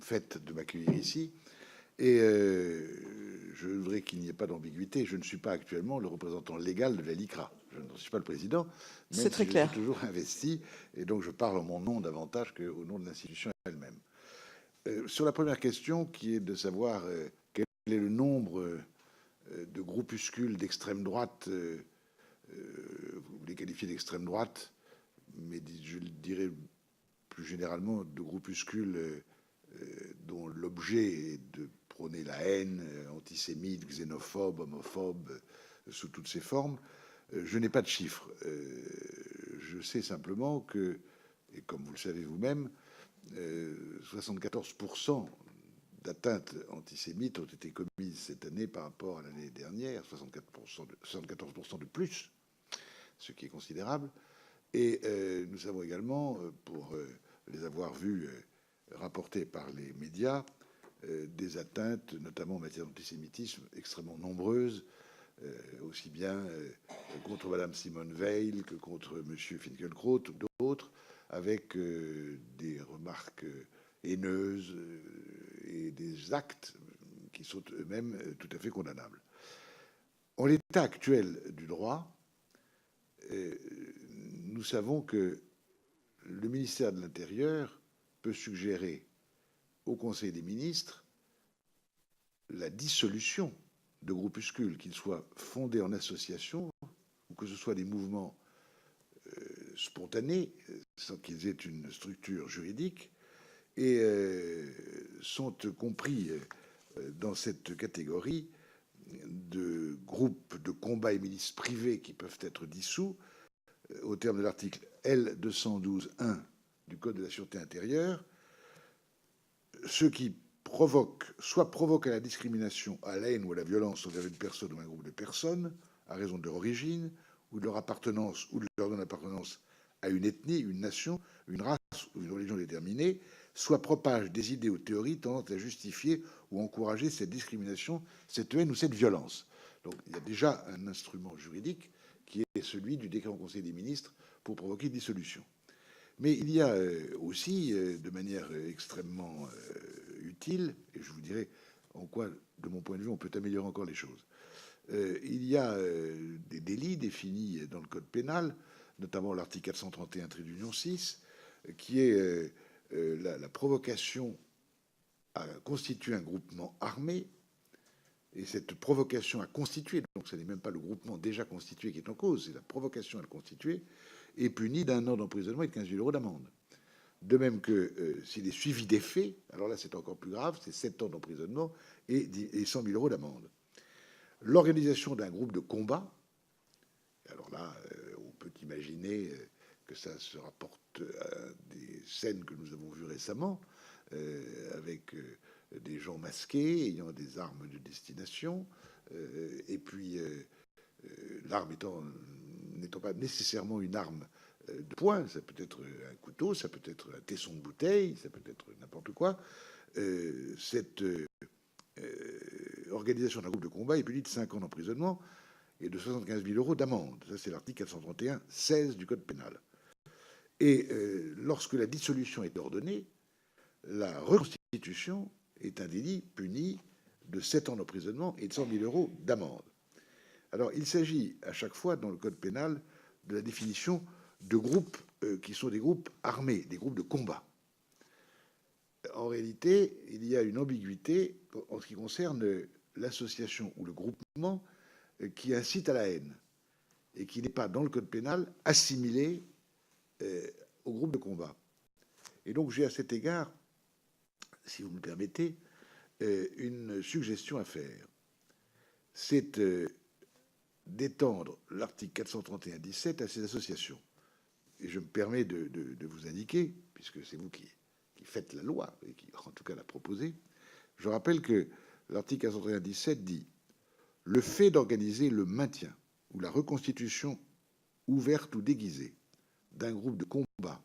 fait de m'accueillir ici. Et je voudrais qu'il n'y ait pas d'ambiguïté. Je ne suis pas actuellement le représentant légal de la LICRA. Je ne suis pas le président, C'est même très si je clair. suis toujours investi. Et donc, je parle en mon nom davantage qu'au nom de l'institution elle-même. Sur la première question, qui est de savoir quel est le nombre de groupuscules d'extrême droite, vous les qualifiez d'extrême droite, mais je dirais plus généralement de groupuscules dont l'objet est de prôner la haine, antisémite, xénophobe, homophobe, sous toutes ses formes. Je n'ai pas de chiffres. Je sais simplement que, et comme vous le savez vous-même, 74% d'atteintes antisémites ont été commises cette année par rapport à l'année dernière, 74% de plus, ce qui est considérable. Et nous savons également, pour les avoir vus rapportés par les médias, des atteintes, notamment en matière d'antisémitisme, extrêmement nombreuses, aussi bien contre Madame Simone Veil que contre Monsieur Finkielkraut ou d'autres, avec des remarques haineuses et des actes qui sont eux-mêmes tout à fait condamnables. En l'état actuel du droit, nous savons que le ministère de l'Intérieur peut suggérer au Conseil des ministres la dissolution de groupuscules, qu'ils soient fondés en association ou que ce soit des mouvements spontanés, sans qu'ils aient une structure juridique, et sont compris dans cette catégorie de groupes de combat et milices privées qui peuvent être dissous au terme de l'article L212-1 du Code de la Sûreté intérieure, ceux qui soit provoquent à la discrimination, à la haine ou à la violence envers une personne ou un groupe de personnes, à raison de leur origine, ou de leur appartenance, ou de leur non-appartenance à une ethnie, une nation, une race ou une religion déterminée, soit propagent des idées ou théories tendant à justifier ou encourager cette discrimination, cette haine ou cette violence. Donc il y a déjà un instrument juridique qui est celui du décret en Conseil des ministres pour provoquer une dissolution. Mais il y a aussi, de manière extrêmement utile, et je vous dirai en quoi, de mon point de vue, on peut améliorer encore les choses, il y a des délits définis dans le Code pénal, notamment l'article 431 trait d'union 6, qui est la provocation à constituer un groupement armé. Et cette provocation à constituer, donc ce n'est même pas le groupement déjà constitué qui est en cause, c'est la provocation à le constituer, est punie d'1 an d'emprisonnement et de 15 000 € d'amende. De même que s'il est suivi des faits, alors là c'est encore plus grave, c'est 7 ans d'emprisonnement et 100 000 € d'amende. L'organisation d'un groupe de combat, alors là on peut imaginer que ça se rapporte à des scènes que nous avons vues récemment, avec des gens masqués ayant des armes de destination, et puis l'arme n'étant pas nécessairement une arme de poing, ça peut être un couteau, ça peut être un tesson de bouteille, ça peut être n'importe quoi. Cette organisation d'un groupe de combat est punie de 5 ans d'emprisonnement et de 75 000 € d'amende. Ça, c'est l'article 431-16 du Code pénal. Et lorsque la dissolution est ordonnée, la reconstitution est un délit puni de 7 ans d'emprisonnement et de 100 000 € d'amende. Alors, il s'agit à chaque fois dans le Code pénal de la définition de groupes qui sont des groupes armés, des groupes de combat. En réalité, il y a une ambiguïté en ce qui concerne l'association ou le groupement qui incite à la haine et qui n'est pas, dans le Code pénal, assimilé au groupe de combat. Et donc, j'ai à cet égard, si vous me permettez, une suggestion à faire. C'est d'étendre l'article 431-17 à ces associations. Et je me permets de vous indiquer, puisque c'est vous qui faites la loi, et qui, en tout cas, la proposez, je rappelle que l'article 431-17 dit « Le fait d'organiser le maintien ou la reconstitution ouverte ou déguisée d'un groupe de combat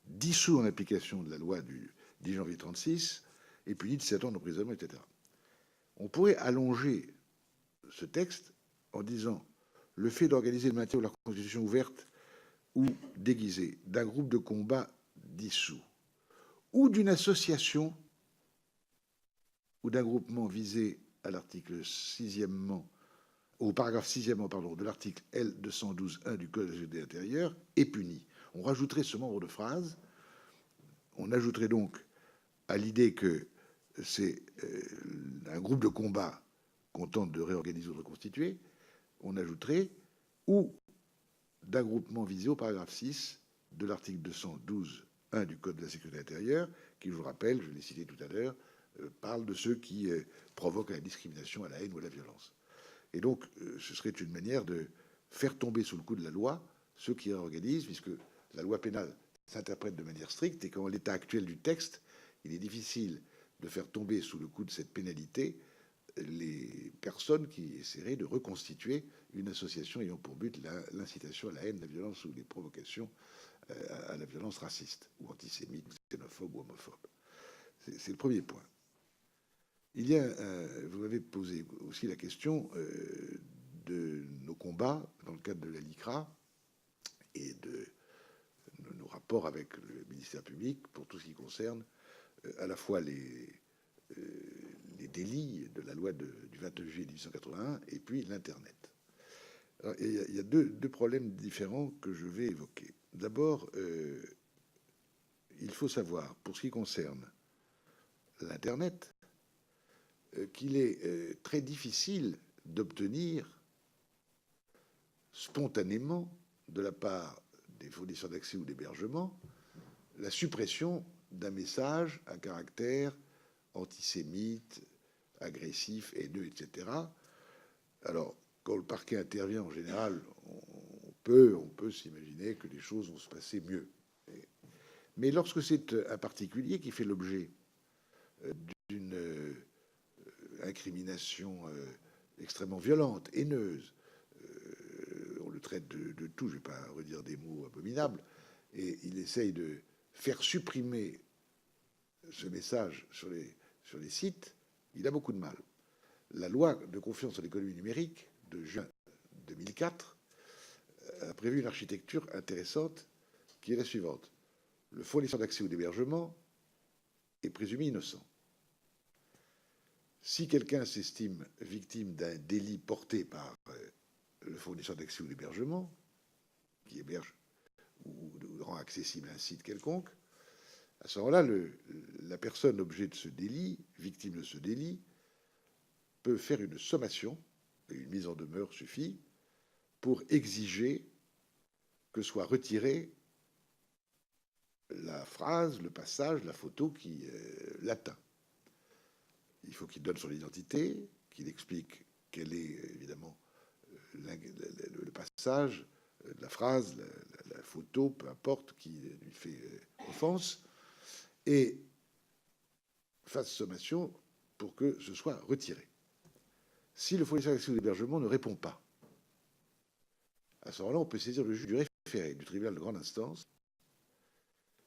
dissous en application de la loi du 10 janvier 1936 est puni de 7 ans d'emprisonnement, etc. » On pourrait allonger ce texte en disant « Le fait d'organiser le maintien ou la reconstitution ouverte ou déguisée d'un groupe de combat dissous ou d'une association ou d'un groupement visé à l'article 6e, au paragraphe 6e, pardon, de l'article L212-1 du Code de la sécurité intérieure est puni. On rajouterait ce membre de phrase. On ajouterait donc à l'idée que c'est un groupe de combat qu'on tente de réorganiser ou de reconstituer, on ajouterait ou d'un groupement visé au paragraphe 6 de l'article 212-1 du Code de la sécurité intérieure, qui, je vous rappelle, je l'ai cité tout à l'heure, parle de ceux qui provoquent la discrimination, à la haine ou à la violence. Et donc, ce serait une manière de faire tomber sous le coup de la loi ceux qui réorganisent, puisque la loi pénale s'interprète de manière stricte, et qu'en l'état actuel du texte, il est difficile de faire tomber sous le coup de cette pénalité les personnes qui essaieraient de reconstituer une association ayant pour but l'incitation à la haine, la violence ou les provocations à la violence raciste ou antisémite, ou xénophobe ou homophobe. C'est le premier point. Il y a, vous m'avez posé aussi la question de nos combats dans le cadre de la LICRA et de nos rapports avec le ministère public pour tout ce qui concerne à la fois les délits de la loi du 29 juillet 1881 et puis l'Internet. Il y a deux problèmes différents que je vais évoquer. D'abord, il faut savoir, pour ce qui concerne l'Internet, qu'il est très difficile d'obtenir spontanément de la part des fournisseurs d'accès ou d'hébergement la suppression d'un message à caractère antisémite, agressif, haineux, etc. Alors, quand le parquet intervient, en général, on peut s'imaginer que les choses vont se passer mieux. Mais lorsque c'est un particulier qui fait l'objet d'une incrimination extrêmement violente, haineuse, on le traite de tout, je ne vais pas redire des mots abominables, et il essaye de faire supprimer ce message sur les sites, il a beaucoup de mal. La loi de confiance en l'économie numérique de juin 2004 a prévu une architecture intéressante qui est la suivante. Le fournisseur d'accès ou d'hébergement est présumé innocent. Si quelqu'un s'estime victime d'un délit porté par le fournisseur d'accès ou d'hébergement, qui héberge ou rend accessible un site quelconque, à ce moment-là, la personne objet de ce délit, victime de ce délit, peut faire une sommation, et une mise en demeure suffit, pour exiger que soit retirée la phrase, le passage, la photo qui l'atteint. Il faut qu'il donne son identité, qu'il explique quel est évidemment le passage, la phrase, la photo, peu importe, qui lui fait offense, et fasse sommation pour que ce soit retiré. Si le fournisseur d'accès ou d'hébergement ne répond pas, à ce moment-là, on peut saisir le juge du référé du tribunal de grande instance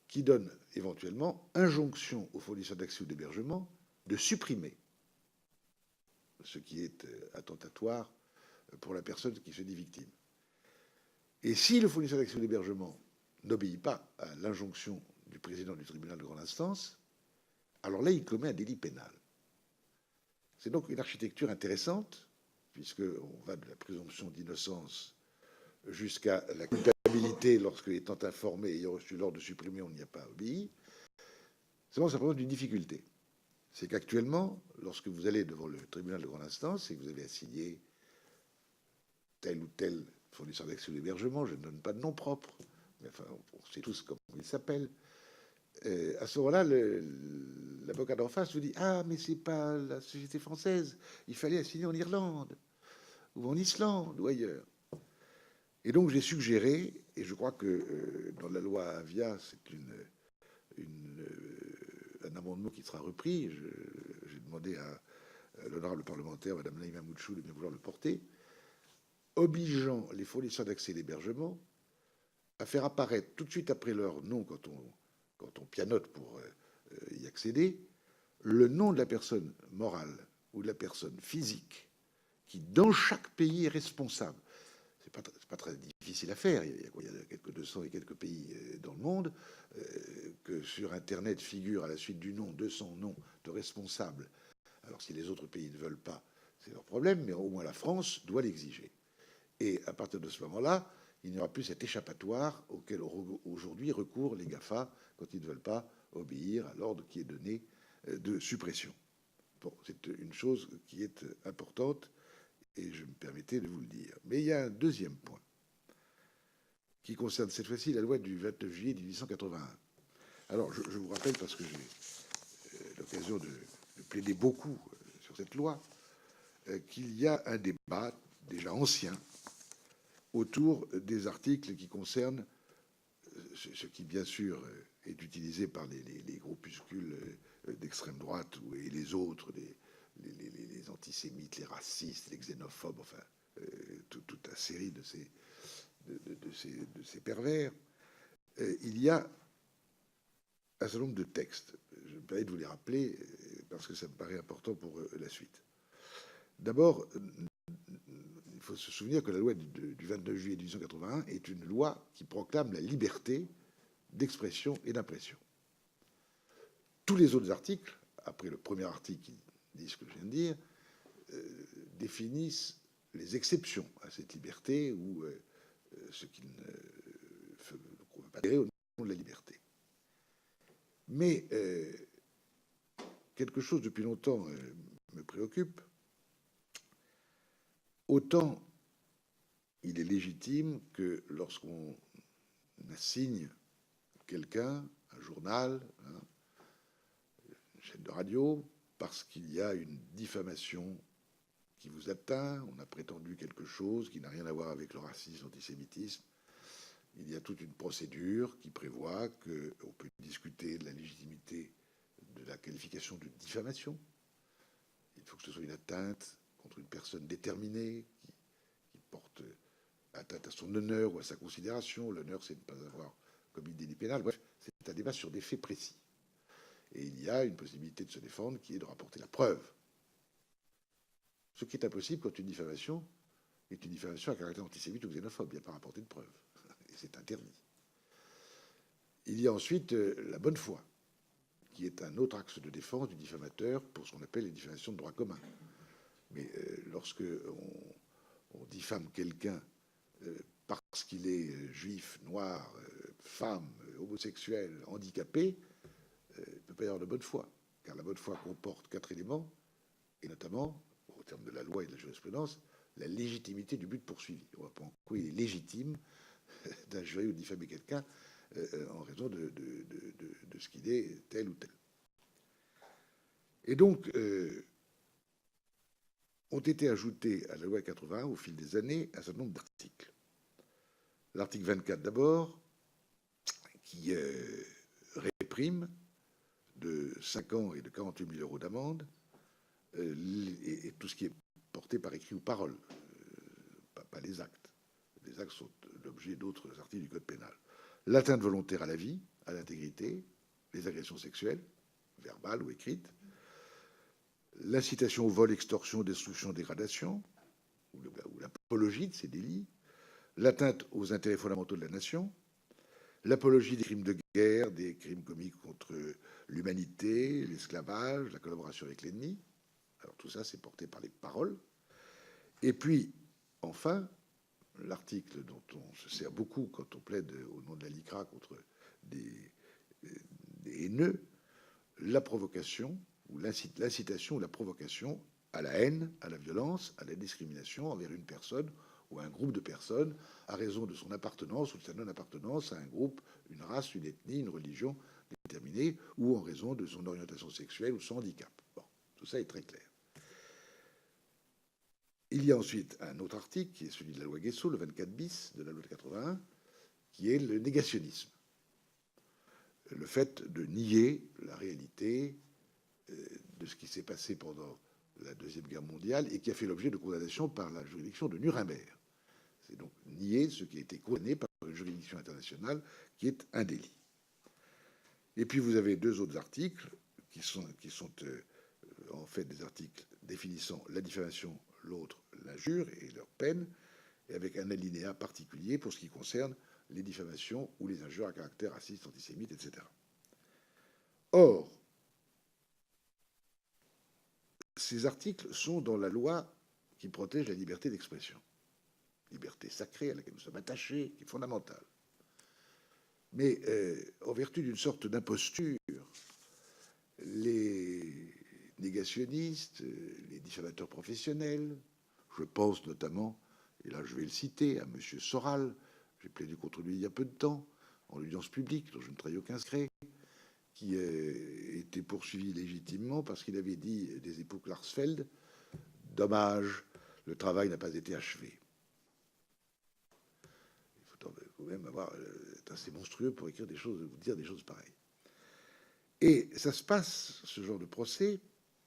qui donne éventuellement injonction au fournisseur d'accès ou d'hébergement de supprimer ce qui est attentatoire pour la personne qui se dit victime. Et si le fournisseur d'accès ou d'hébergement n'obéit pas à l'injonction du président du tribunal de grande instance, alors là, il commet un délit pénal. C'est donc une architecture intéressante, puisqu'on va de la présomption d'innocence jusqu'à la culpabilité lorsque, étant informé, ayant reçu l'ordre de supprimer, on n'y a pas obéi. Seulement, ça présente une difficulté. C'est qu'actuellement, lorsque vous allez devant le tribunal de grande instance et que vous avez assigné tel ou tel fournisseur d'accès ou d'hébergement, je ne donne pas de nom propre, mais enfin, on sait tous comment il s'appelle. À ce moment-là, l'avocat d'en face vous dit « Ah, mais c'est pas la société française, il fallait assigner en Irlande, ou en Islande, ou ailleurs. » Et donc j'ai suggéré, et je crois que dans la loi Avia, c'est un amendement qui sera repris, j'ai demandé à l'honorable parlementaire, Mme Naïma Moutchou, de bien vouloir le porter, obligeant les fournisseurs d'accès et d'hébergement à faire apparaître tout de suite après leur nom, quand on pianote pour y accéder, le nom de la personne morale ou de la personne physique qui, dans chaque pays, est responsable. C'est pas très difficile à faire. Il y a quelques 200 et quelques pays dans le monde que sur Internet figure à la suite du nom, 200 noms de responsables Alors si les autres pays ne veulent pas, c'est leur problème, mais au moins la France doit l'exiger. Et à partir de ce moment-là, il n'y aura plus cet échappatoire auquel aujourd'hui recourent les GAFA quand ils ne veulent pas obéir à l'ordre qui est donné de suppression. Bon, c'est une chose qui est importante et je me permettais de vous le dire. Mais il y a un deuxième point qui concerne cette fois-ci la loi du 29 juillet 1881. Alors, je vous rappelle, parce que j'ai l'occasion de plaider beaucoup sur cette loi, qu'il y a un débat déjà ancien autour des articles qui concernent ce qui, bien sûr, est utilisé par les groupuscules d'extrême droite et les autres, les antisémites, les racistes, les xénophobes, enfin, toute la série de ces pervers. Il y a un certain nombre de textes. Je me permets de vous les rappeler parce que ça me paraît important pour la suite. D'abord, il faut se souvenir que la loi du 29 juillet 1881 est une loi qui proclame la liberté d'expression et d'impression. Tous les autres articles, après le premier article qui dit ce que je viens de dire, définissent les exceptions à cette liberté ou ce qui ne veut pas dire au nom de la liberté. Mais quelque chose depuis longtemps me préoccupe. Autant il est légitime que lorsqu'on assigne quelqu'un, un journal, une chaîne de radio, parce qu'il y a une diffamation qui vous atteint, on a prétendu quelque chose qui n'a rien à voir avec le racisme, l'antisémitisme, il y a toute une procédure qui prévoit qu'on peut discuter de la légitimité de la qualification de diffamation. Il faut que ce soit une atteinte contre une personne déterminée qui porte atteinte à son honneur ou à sa considération. L'honneur, c'est de ne pas avoir commis de délit pénal. Bref, c'est un débat sur des faits précis. Et il y a une possibilité de se défendre qui est de rapporter la preuve. Ce qui est impossible quand une diffamation est une diffamation à caractère antisémite ou xénophobe. Il n'y a pas à rapporter de preuve. Et c'est interdit. Il y a ensuite la bonne foi, qui est un autre axe de défense du diffamateur pour ce qu'on appelle les diffamations de droit commun. Mais lorsque on diffame quelqu'un parce qu'il est juif, noir, femme, homosexuel, handicapé, il ne peut pas y avoir de bonne foi, car la bonne foi comporte 4 éléments, et notamment, au terme de la loi et de la jurisprudence, la légitimité du but poursuivi. On voit pas en quoi il est légitime d'injurer ou de diffamer quelqu'un en raison de ce qu'il est tel ou tel. Et donc, ont été ajoutés à la loi 81 au fil des années un certain nombre d'articles. L'article 24 d'abord, qui réprime de 5 ans et de 48 000 euros d'amende et tout ce qui est porté par écrit ou parole, pas les actes. Les actes sont l'objet d'autres articles du Code pénal. L'atteinte volontaire à la vie, à l'intégrité, les agressions sexuelles, verbales ou écrites, l'incitation au vol, extorsion, destruction, dégradation, ou l'apologie de ces délits, l'atteinte aux intérêts fondamentaux de la nation, l'apologie des crimes de guerre, des crimes commis contre l'humanité, l'esclavage, la collaboration avec l'ennemi. Alors tout ça, c'est porté par les paroles. Et puis, enfin, l'article dont on se sert beaucoup quand on plaide au nom de la LICRA contre des haineux, la provocation, ou l'incitation ou la provocation à la haine, à la violence, à la discrimination envers une personne ou un groupe de personnes à raison de son appartenance ou de sa non-appartenance à un groupe, une race, une ethnie, une religion déterminée, ou en raison de son orientation sexuelle ou de son handicap. Bon, tout ça est très clair. Il y a ensuite un autre article, qui est celui de la loi Guessot, le 24 bis de la loi de 81, qui est le négationnisme. Le fait de nier la réalité de ce qui s'est passé pendant la Deuxième Guerre mondiale et qui a fait l'objet de condamnation par la juridiction de Nuremberg. C'est donc nier ce qui a été condamné par une juridiction internationale, qui est un délit. Et puis vous avez 2 autres articles qui sont en fait des articles définissant la diffamation, l'autre l'injure et leur peine, et avec un alinéa particulier pour ce qui concerne les diffamations ou les injures à caractère raciste, antisémite, etc. Or, ces articles sont dans la loi qui protège la liberté d'expression. Liberté sacrée à laquelle nous sommes attachés, qui est fondamentale. Mais en vertu d'une sorte d'imposture, les négationnistes, les diffamateurs professionnels, je pense notamment, et là je vais le citer, à M. Soral, j'ai plaidé contre lui il y a peu de temps, en audience publique, dont je ne trahis aucun secret, qui était poursuivi légitimement parce qu'il avait dit des époux Klarsfeld, dommage, le travail n'a pas été achevé. Il faut quand même être assez monstrueux pour écrire des choses, dire des choses pareilles. Et ça se passe, ce genre de procès,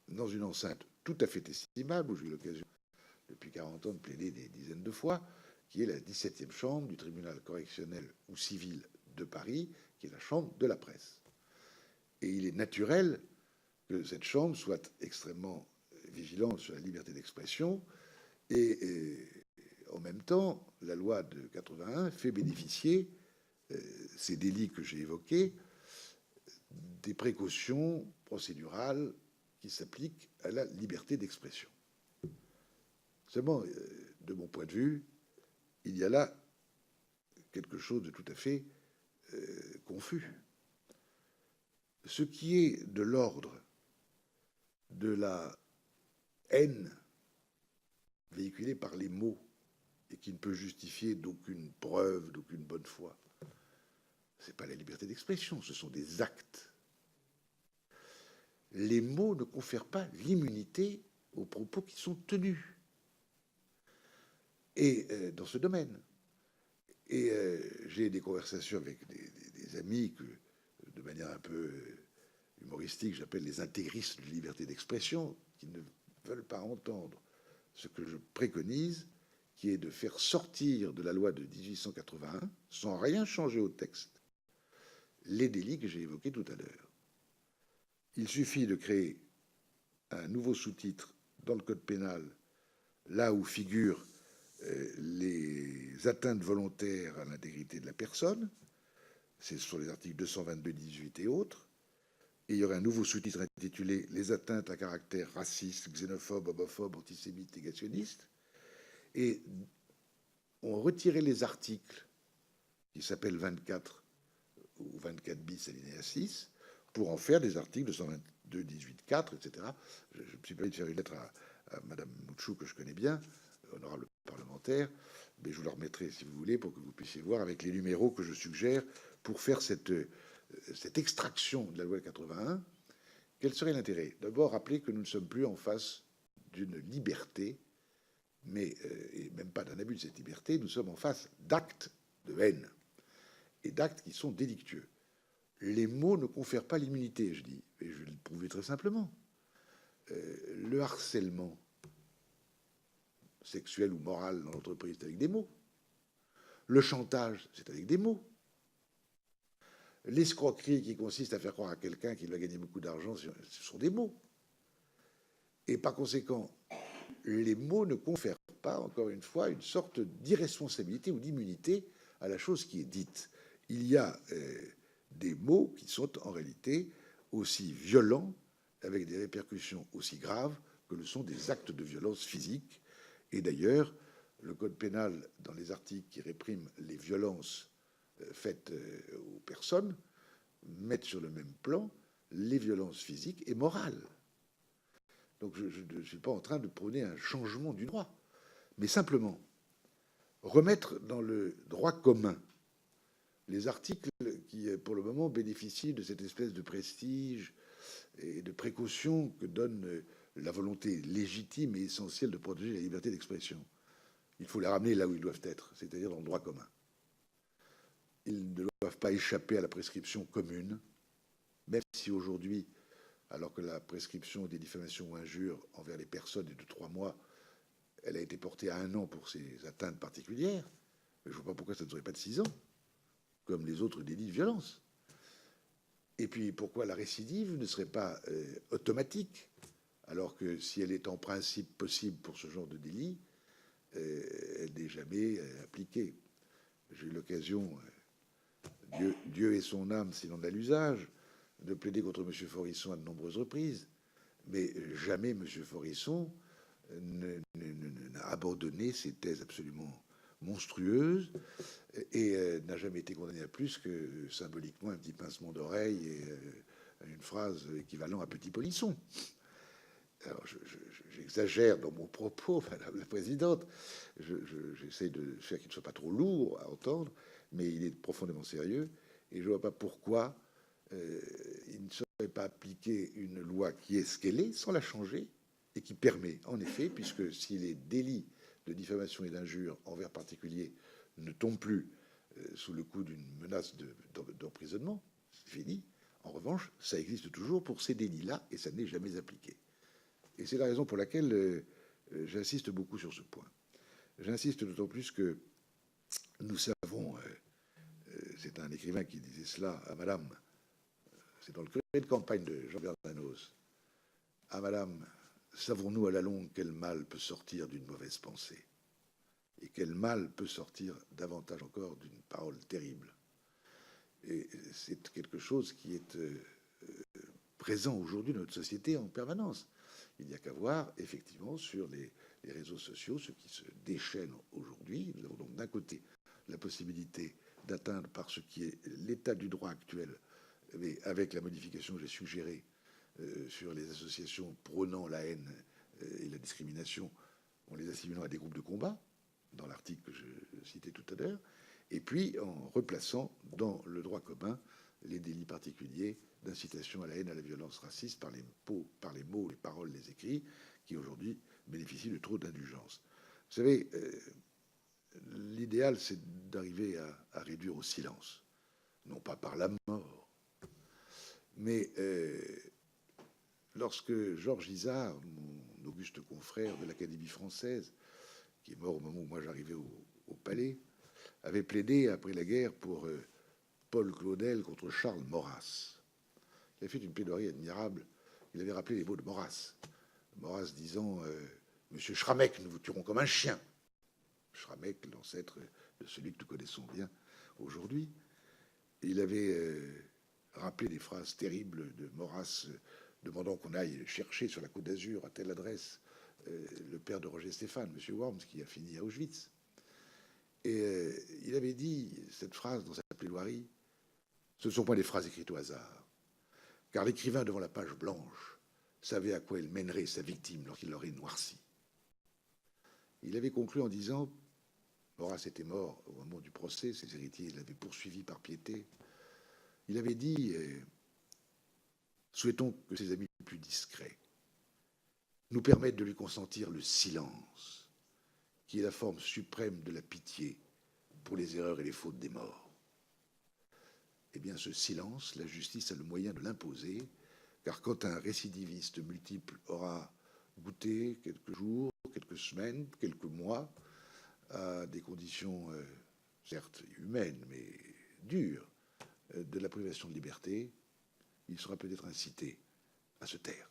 dans une enceinte tout à fait estimable, où j'ai eu l'occasion, depuis 40 ans, de plaider des dizaines de fois, qui est la 17e chambre du tribunal correctionnel ou civil de Paris, qui est la chambre de la presse. Et il est naturel que cette chambre soit extrêmement vigilante sur la liberté d'expression, et en même temps, la loi de 81 fait bénéficier ces délits que j'ai évoqués des précautions procédurales qui s'appliquent à la liberté d'expression. Seulement, de mon point de vue, il y a là quelque chose de tout à fait confus. Ce qui est de l'ordre de la haine véhiculée par les mots et qui ne peut justifier d'aucune preuve, d'aucune bonne foi, ce n'est pas la liberté d'expression, ce sont des actes. Les mots ne confèrent pas l'immunité aux propos qui sont tenus. Et dans ce domaine. Et j'ai des conversations avec des amis que, de manière un peu humoristique, j'appelle les intégristes de liberté d'expression, qui ne veulent pas entendre ce que je préconise, qui est de faire sortir de la loi de 1881, sans rien changer au texte, les délits que j'ai évoqués tout à l'heure. Il suffit de créer un nouveau sous-titre dans le code pénal, là où figurent les atteintes volontaires à l'intégrité de la personne, c'est sur les articles 222, 18 et autres, et il y aurait un nouveau sous-titre intitulé « Les atteintes à caractère raciste, xénophobe, homophobe, antisémite, négationniste », et on retirait les articles qui s'appellent 24 ou 24 bis alinéa 6 pour en faire des articles 222, 18, 4, etc. Je me suis permis de faire une lettre à Madame Mouchou, que je connais bien, honorable parlementaire, mais je vous la remettrai si vous voulez pour que vous puissiez voir avec les numéros que je suggère pour faire cette extraction de la loi 81. Quel serait l'intérêt? D'abord, rappeler que nous ne sommes plus en face d'une liberté, mais et même pas d'un abus de cette liberté, nous sommes en face d'actes de haine et d'actes qui sont délictueux. Les mots ne confèrent pas l'immunité, je dis, et je vais le prouver très simplement. Le harcèlement sexuel ou moral dans l'entreprise, c'est avec des mots. Le chantage, c'est avec des mots. L'escroquerie qui consiste à faire croire à quelqu'un qu'il va gagner beaucoup d'argent, ce sont des mots. Et par conséquent, les mots ne confèrent pas, encore une fois, une sorte d'irresponsabilité ou d'immunité à la chose qui est dite. Il y a des mots qui sont en réalité aussi violents, avec des répercussions aussi graves que le sont des actes de violence physique. Et d'ailleurs, le code pénal, dans les articles qui répriment les violences faites aux personnes, mettent sur le même plan les violences physiques et morales. Donc je ne suis pas en train de prôner un changement du droit, mais simplement remettre dans le droit commun les articles qui, pour le moment, bénéficient de cette espèce de prestige et de précaution que donne la volonté légitime et essentielle de protéger la liberté d'expression. Il faut les ramener là où ils doivent être, c'est-à-dire dans le droit commun. Ils ne doivent pas échapper à la prescription commune, même si aujourd'hui, alors que la prescription des diffamations ou injures envers les personnes est de 3 mois, elle a été portée à 1 an pour ces atteintes particulières. Mais je ne vois pas pourquoi ça ne serait pas de 6 ans, comme les autres délits de violence. Et puis pourquoi la récidive ne serait pas automatique, alors que si elle est en principe possible pour ce genre de délit, elle n'est jamais appliquée. J'ai eu l'occasion, Dieu et son âme, s'il en a l'usage, de plaider contre M. Forisson à de nombreuses reprises, Mais jamais M. Forisson n'a abandonné ces thèses absolument monstrueuses et n'a jamais été condamné à plus que symboliquement un petit pincement d'oreille et une phrase équivalent à petit polisson. Alors, j'exagère dans mon propos, Madame la Présidente. J'essaie de faire qu'il ne soit pas trop lourd à entendre, mais il est profondément sérieux. Et je ne vois pas pourquoi il ne serait pas appliqué une loi qui est ce qu'elle est, sans la changer, et qui permet, en effet, puisque si les délits de diffamation et d'injure envers particulier ne tombent plus sous le coup d'une menace d'emprisonnement, c'est fini. En revanche, ça existe toujours pour ces délits-là, et ça n'est jamais appliqué. Et c'est la raison pour laquelle j'insiste beaucoup sur ce point. J'insiste d'autant plus que nous savons, c'est un écrivain qui disait cela à Madame, c'est dans le courrier de campagne de Jean Bernanos, à Madame, savons-nous à la longue quel mal peut sortir d'une mauvaise pensée et quel mal peut sortir davantage encore d'une parole terrible. Et c'est quelque chose qui est présent aujourd'hui dans notre société en permanence. Il n'y a qu'à voir, effectivement, sur les réseaux sociaux, ce qui se déchaîne aujourd'hui. Nous avons donc d'un côté la possibilité d'atteindre par ce qui est l'état du droit actuel, mais avec la modification que j'ai suggérée sur les associations prônant la haine et la discrimination, en les assimilant à des groupes de combat, dans l'article que je citais tout à l'heure, et puis en replaçant dans le droit commun les délits particuliers d'incitation à la haine, à la violence raciste par les mots, les paroles, les écrits, qui aujourd'hui bénéficient de trop d'indulgence. Vous savez, l'idéal, c'est d'arriver à réduire au silence, non pas par la mort, mais lorsque Georges Izard, mon auguste confrère de l'Académie française, qui est mort au moment où moi j'arrivais au palais, avait plaidé après la guerre pour Paul Claudel contre Charles Maurras. Il a fait une plaidoirie admirable. Il avait rappelé les mots de Maurras. Maurras disant Monsieur Schrammeck, nous vous tuerons comme un chien. Schrammeck, l'ancêtre de celui que nous connaissons bien aujourd'hui. Il avait rappelé des phrases terribles de Maurras demandant qu'on aille chercher sur la Côte d'Azur à telle adresse le père de Roger Stéphane, Monsieur Worms, qui a fini à Auschwitz. Et il avait dit cette phrase dans sa plaidoirie, ce ne sont pas des phrases écrites au hasard, car l'écrivain devant la page blanche savait à quoi il mènerait sa victime lorsqu'il l'aurait noirci. Il avait conclu en disant, Maurras était mort au moment du procès, ses héritiers l'avaient poursuivi par piété, il avait dit, souhaitons que ses amis les plus discrets nous permettent de lui consentir le silence, qui est la forme suprême de la pitié pour les erreurs et les fautes des morts. Eh bien, ce silence, la justice a le moyen de l'imposer, car quand un récidiviste multiple aura goûté quelques jours, quelques semaines, quelques mois, à des conditions certes humaines, mais dures, de la privation de liberté, il sera peut-être incité à se taire.